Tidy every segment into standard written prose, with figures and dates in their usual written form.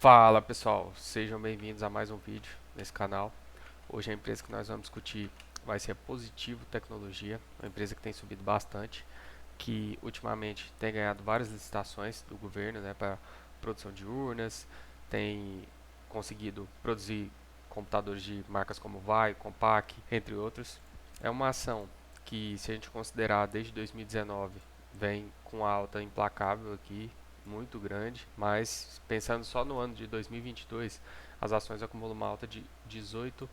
Fala pessoal, sejam bem-vindos a mais um vídeo nesse canal. Hoje a empresa que nós vamos discutir vai ser a Positivo Tecnologia, uma empresa que tem subido bastante, que ultimamente tem ganhado várias licitações do governo, né, para produção de urnas, tem conseguido produzir computadores de marcas como Vai, Compaq, entre outros. É uma ação que, se a gente considerar desde 2019, vem com alta implacável aqui, muito grande, mas pensando só no ano de 2022, as ações acumulam uma alta de 18%,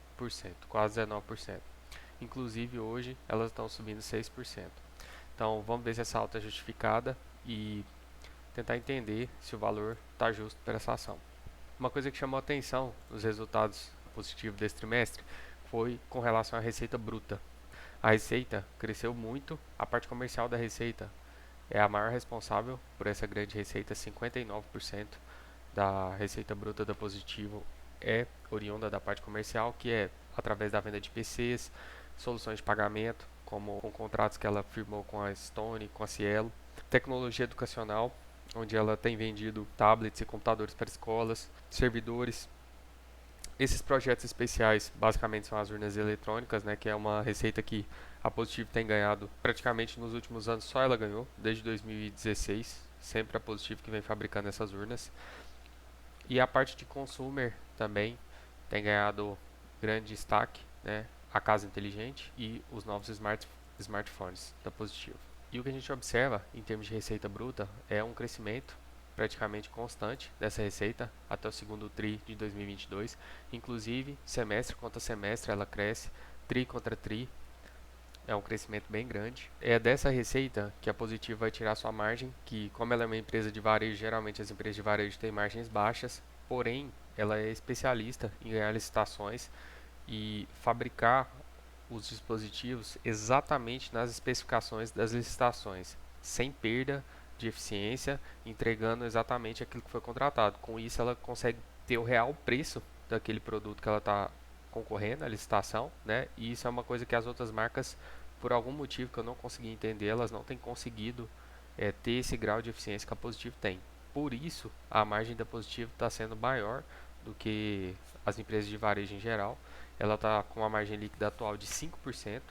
quase 19%. Inclusive hoje elas estão subindo 6%. Então vamos ver se essa alta é justificada e tentar entender se o valor está justo para essa ação. Uma coisa que chamou a atenção nos resultados positivos desse trimestre foi com relação à receita bruta. A receita cresceu muito, a parte comercial da receita é a maior responsável por essa grande receita. 59% da receita bruta da Positivo é oriunda da parte comercial, que é através da venda de PCs, soluções de pagamento, como com contratos que ela firmou com a Stone, com a Cielo, tecnologia educacional, onde ela tem vendido tablets e computadores para escolas, servidores. Esses projetos especiais basicamente são as urnas eletrônicas, né, que é uma receita que a Positivo tem ganhado praticamente nos últimos anos, só ela ganhou, desde 2016, sempre a Positivo que vem fabricando essas urnas. E a parte de consumer também tem ganhado grande destaque, né, a casa inteligente e os novos smartphones da Positivo. E o que a gente observa em termos de receita bruta é um crescimento praticamente constante dessa receita até o segundo TRI de 2022. Inclusive, semestre contra semestre ela cresce, TRI contra TRI, é um crescimento bem grande. É dessa receita que a Positivo vai tirar sua margem, que como ela é uma empresa de varejo, geralmente as empresas de varejo têm margens baixas, porém ela é especialista em ganhar licitações e fabricar os dispositivos exatamente nas especificações das licitações, sem perda de eficiência, entregando exatamente aquilo que foi contratado. Com isso, ela consegue ter o real preço daquele produto que ela está concorrendo à licitação, né? E isso é uma coisa que as outras marcas, por algum motivo que eu não consegui entender, elas não têm conseguido ter esse grau de eficiência que a Positivo tem. Por isso, a margem da Positivo está sendo maior do que as empresas de varejo em geral. Ela está com uma margem líquida atual de 5%.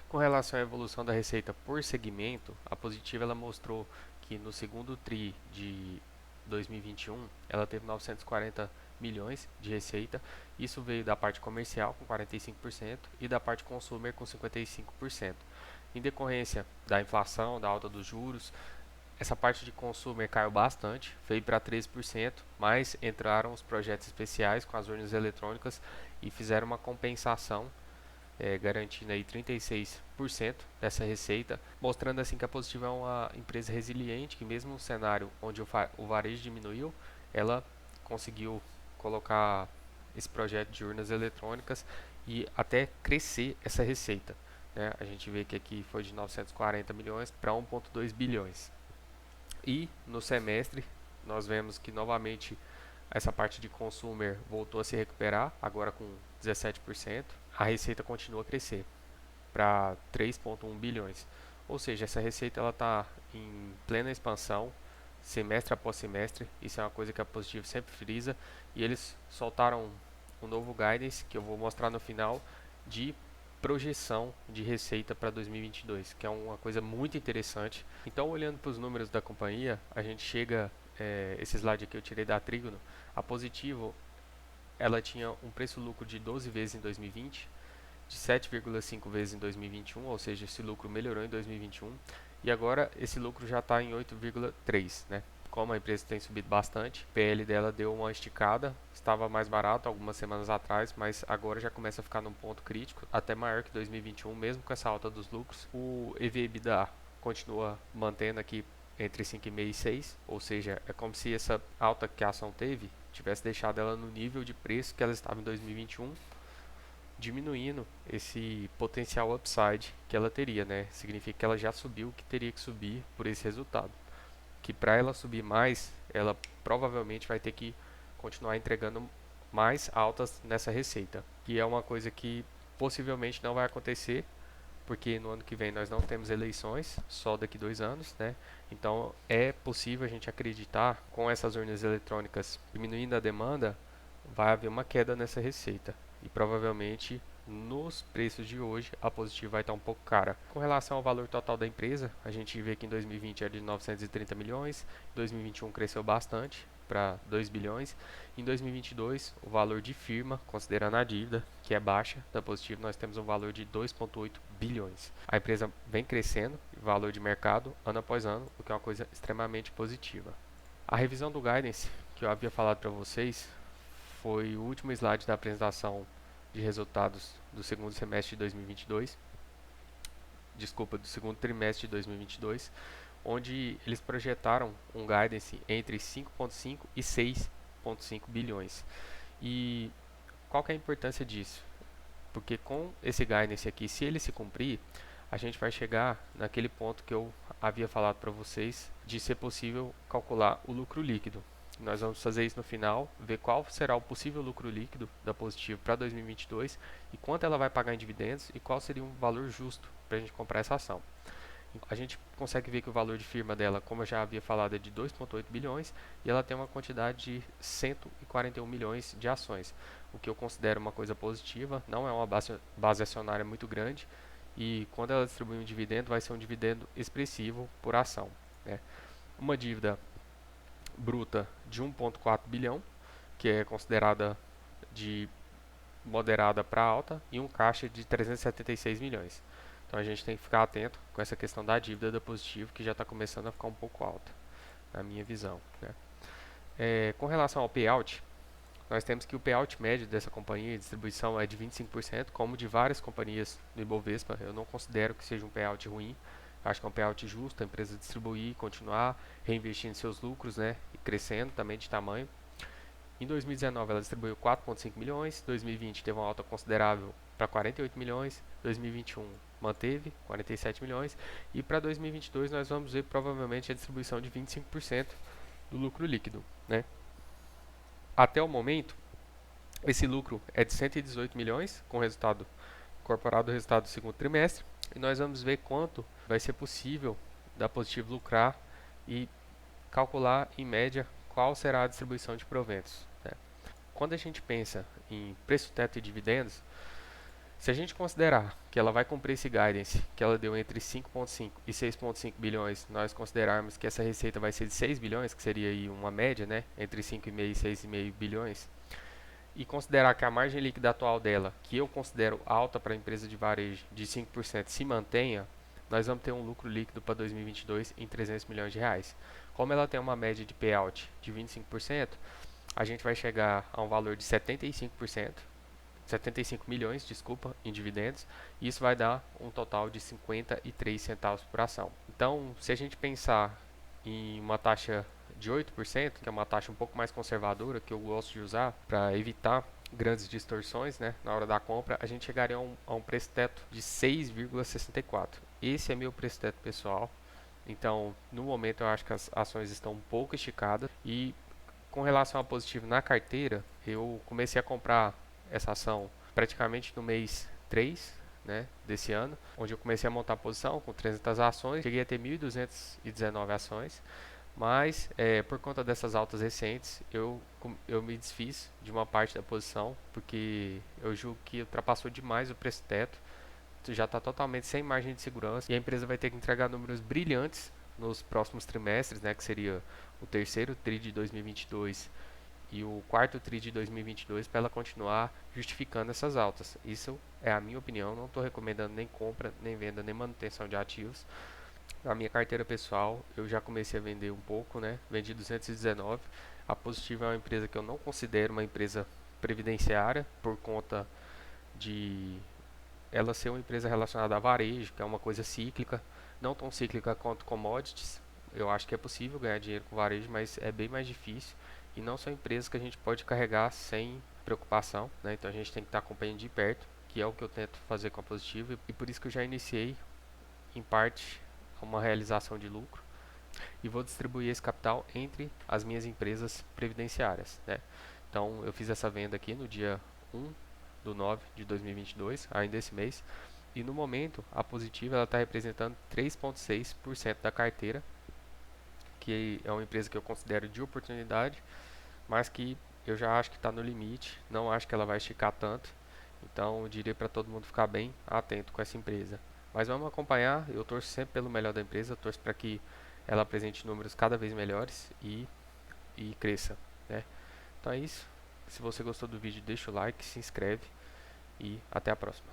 Com relação à evolução da receita por segmento, a Positiva ela mostrou que no segundo TRI de 2021 ela teve 940 milhões de receita. Isso veio da parte comercial com 45% e da parte consumer com 55%. Em decorrência da inflação, da alta dos juros, essa parte de consumer caiu bastante, veio para 13%, mas entraram os projetos especiais com as urnas eletrônicas e fizeram uma compensação, garantindo aí 36% dessa receita, mostrando assim que a Positivo é uma empresa resiliente, que mesmo no cenário onde o varejo diminuiu, ela conseguiu colocar esse projeto de urnas eletrônicas e até crescer essa receita, né? A gente vê que aqui foi de 940 milhões para 1,2 bilhões. E no semestre nós vemos que novamente essa parte de consumer voltou a se recuperar, agora com 17%. A receita continua a crescer para 3,1 bilhões. Ou seja, essa receita ela está em plena expansão, semestre após semestre. Isso é uma coisa que a Positivo sempre frisa. E eles soltaram um novo guidance que eu vou mostrar no final de projeção de receita para 2022, que é uma coisa muito interessante. Então, olhando para os números da companhia, a gente chega, esse slide aqui eu tirei da Trígono, a Positivo ela tinha um preço-lucro de 12 vezes em 2020, de 7,5 vezes em 2021, ou seja, esse lucro melhorou em 2021, e agora esse lucro já está em 8,3, né? Como a empresa tem subido bastante, o PL dela deu uma esticada, estava mais barato algumas semanas atrás, mas agora já começa a ficar num ponto crítico, até maior que 2021, mesmo com essa alta dos lucros. O EV/EBITDA continua mantendo aqui entre 5,5 e 6, ou seja, é como se essa alta que a ação teve tivesse deixado ela no nível de preço que ela estava em 2021, diminuindo esse potencial upside que ela teria, né? Significa que ela já subiu o que teria que subir por esse resultado. Que para ela subir mais, ela provavelmente vai ter que continuar entregando mais altas nessa receita, que é uma coisa que possivelmente não vai acontecer porque no ano que vem nós não temos eleições, só daqui 2 anos, né? Então é possível a gente acreditar, com essas urnas eletrônicas diminuindo a demanda, vai haver uma queda nessa receita. E provavelmente nos preços de hoje a Positivo vai estar um pouco cara. Com relação ao valor total da empresa, a gente vê que em 2020 era de 930 milhões, em 2021 cresceu bastante para 2 bilhões. Em 2022, o valor de firma, considerando a dívida, que é baixa, da Positivo, nós temos um valor de 2,8 bilhões. A empresa vem crescendo, valor de mercado, ano após ano, o que é uma coisa extremamente positiva. A revisão do guidance, que eu havia falado para vocês, foi o último slide da apresentação de resultados do segundo semestre de 2022, desculpa, do segundo trimestre de 2022, onde eles projetaram um guidance entre 5,5 e 6,5 bilhões. E qual que é a importância disso? Porque com esse guidance aqui, se ele se cumprir, a gente vai chegar naquele ponto que eu havia falado para vocês de ser possível calcular o lucro líquido. Nós vamos fazer isso no final, ver qual será o possível lucro líquido da Positivo para 2022 e quanto ela vai pagar em dividendos e qual seria um valor justo para a gente comprar essa ação. A gente consegue ver que o valor de firma dela, como eu já havia falado, é de 2,8 bilhões e ela tem uma quantidade de 141 milhões de ações, o que eu considero uma coisa positiva. Não é uma base acionária muito grande e quando ela distribuir um dividendo, vai ser um dividendo expressivo por ação, né? Uma dívida bruta de 1,4 bilhão, que é considerada de moderada para alta, e um caixa de 376 milhões. Então a gente tem que ficar atento com essa questão da dívida da Positivo, que já está começando a ficar um pouco alta, na minha visão, né? Com relação ao payout, nós temos que o payout médio dessa companhia de distribuição é de 25%, como de várias companhias do Ibovespa. Eu não considero que seja um payout ruim. Acho que é um payout justo, a empresa distribuir, continuar reinvestindo seus lucros, né, e crescendo também de tamanho. Em 2019 ela distribuiu 4,5 milhões, 2020 teve uma alta considerável para 48 milhões, 2021 manteve 47 milhões e para 2022 nós vamos ver provavelmente a distribuição de 25% do lucro líquido, né? Até o momento, esse lucro é de 118 milhões com o resultado incorporado o resultado do segundo trimestre e nós vamos ver quanto vai ser possível da Positivo lucrar e calcular em média qual será a distribuição de proventos, né? Quando a gente pensa em preço teto e dividendos, se a gente considerar que ela vai cumprir esse guidance, que ela deu entre 5,5 e 6,5 bilhões, nós considerarmos que essa receita vai ser de 6 bilhões, que seria aí uma média, né, entre 5,5 e 6,5 bilhões, e considerar que a margem líquida atual dela, que eu considero alta para a empresa de varejo, de 5%, se mantenha, nós vamos ter um lucro líquido para 2022 em 300 milhões de reais. Como ela tem uma média de payout de 25%, a gente vai chegar a um valor de 75 milhões, desculpa, em dividendos, e isso vai dar um total de 53 centavos por ação. Então, se a gente pensar em uma taxa de 8%, que é uma taxa um pouco mais conservadora, que eu gosto de usar para evitar grandes distorções, né, na hora da compra, a gente chegaria a um preço teto de 6,64. Esse é meu preço teto pessoal. Então, no momento eu acho que as ações estão um pouco esticadas e com relação a positivo na carteira, eu comecei a comprar essa ação praticamente no mês 3, né, desse ano, onde eu comecei a montar a posição com 300 ações, cheguei a ter 1.219 ações, mas por conta dessas altas recentes, eu me desfiz de uma parte da posição, porque eu julgo que ultrapassou demais o preço teto, já está totalmente sem margem de segurança e a empresa vai ter que entregar números brilhantes nos próximos trimestres, né, que seria o terceiro TRI de 2022 e o quarto TRI de 2022 para ela continuar justificando essas altas. Isso é a minha opinião, não estou recomendando nem compra, nem venda, nem manutenção de ativos. Na minha carteira pessoal, eu já comecei a vender um pouco, né? Vendi 219. A Positivo é uma empresa que eu não considero uma empresa previdenciária por conta de ela ser uma empresa relacionada a varejo, que é uma coisa cíclica, não tão cíclica quanto commodities. Eu acho que é possível ganhar dinheiro com varejo, mas é bem mais difícil. E não são empresas que a gente pode carregar sem preocupação, né? Então a gente tem que estar acompanhando de perto, que é o que eu tento fazer com a Positivo. E por isso que eu já iniciei, em parte, uma realização de lucro. E vou distribuir esse capital entre as minhas empresas previdenciárias, né? Então eu fiz essa venda aqui no dia 1 do 9 de 2022, ainda esse mês. E no momento, a Positiva ela está representando 3,6% da carteira, que é uma empresa que eu considero de oportunidade, mas que eu já acho que está no limite, não acho que ela vai esticar tanto. Então, eu diria para todo mundo ficar bem atento com essa empresa. Mas vamos acompanhar, eu torço sempre pelo melhor da empresa, torço para que ela apresente números cada vez melhores e cresça, né? Então é isso. Se você gostou do vídeo, deixa o like, se inscreve e até a próxima.